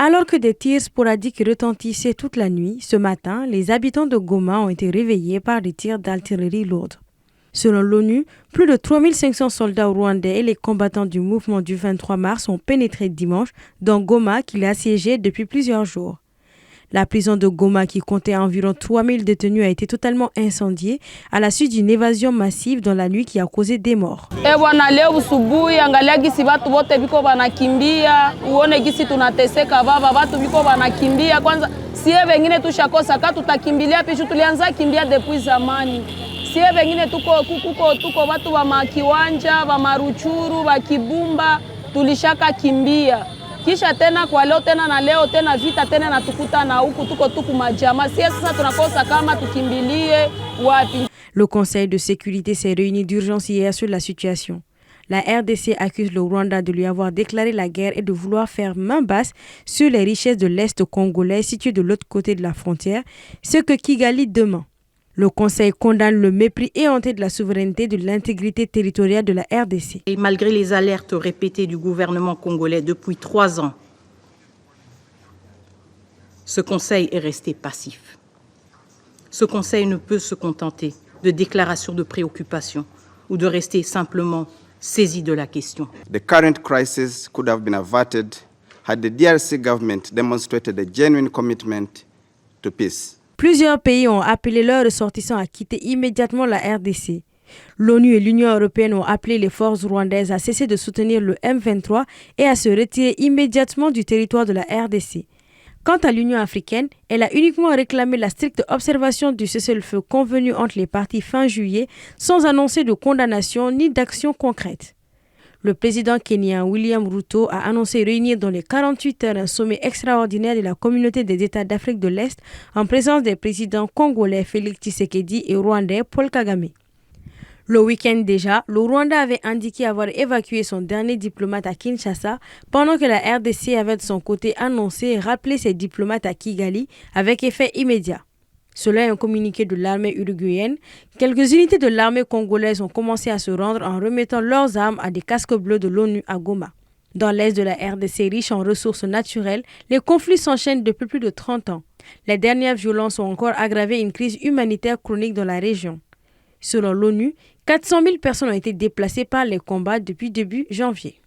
Alors que des tirs sporadiques retentissaient toute la nuit, ce matin, les habitants de Goma ont été réveillés par des tirs d'artillerie lourde. Selon l'ONU, plus de 3500 soldats rwandais et les combattants du mouvement du 23 mars ont pénétré dimanche dans Goma qu'il a assiégé depuis plusieurs jours. La prison de Goma, qui comptait environ 3000 détenus, a été totalement incendiée à la suite d'une évasion massive dans la nuit qui a causé des morts. Leo usubuhi angalia gisi watu wote biko wanakimbia, uone gisi tunateseka baba, watu biko wanakimbia. Kwanza sie wengine tushakosa ka tutakimbilia pishu, tulianza kimbia depuis zamani. Sie wengine tuko watu wa makiwanja, wa maruchuru, wa kibumba, tulishaka kimbia. Kisha tena kwa leo tena na leo tena vita tena natukuta na huku tuko majama. Sasa tunakosa kama tukimbilie wapi. Le Conseil de sécurité s'est réuni d'urgence hier sur la situation. La RDC accuse le Rwanda de lui avoir déclaré la guerre et de vouloir faire main basse sur les richesses de l'Est congolais situées de l'autre côté de la frontière, ce que Kigali demande. Le Conseil condamne le mépris éhonté de la souveraineté et de l'intégrité territoriale de la RDC. Et malgré les alertes répétées du gouvernement congolais depuis 3 ans, ce Conseil est resté passif. Ce Conseil ne peut se contenter de déclarations de préoccupation ou de rester simplement saisi de la question. The current crisis could have been averted had the DRC government demonstrated a genuine commitment to peace. Plusieurs pays ont appelé leurs ressortissants à quitter immédiatement la RDC. L'ONU et l'Union européenne ont appelé les forces rwandaises à cesser de soutenir le M23 et à se retirer immédiatement du territoire de la RDC. Quant à l'Union africaine, elle a uniquement réclamé la stricte observation du cessez-le-feu convenu entre les parties fin juillet sans annoncer de condamnation ni d'action concrète. Le président kenyan William Ruto a annoncé réunir dans les 48 heures un sommet extraordinaire de la communauté des États d'Afrique de l'Est en présence des présidents congolais Félix Tshisekedi et rwandais Paul Kagame. Le week-end déjà, le Rwanda avait indiqué avoir évacué son dernier diplomate à Kinshasa pendant que la RDC avait de son côté annoncé et rappelé ses diplomates à Kigali avec effet immédiat. Selon un communiqué de l'armée uruguayenne, quelques unités de l'armée congolaise ont commencé à se rendre en remettant leurs armes à des casques bleus de l'ONU à Goma. Dans l'est de la RDC riche en ressources naturelles, les conflits s'enchaînent depuis plus de 30 ans. Les dernières violences ont encore aggravé une crise humanitaire chronique dans la région. Selon l'ONU, 400 000 personnes ont été déplacées par les combats depuis début janvier.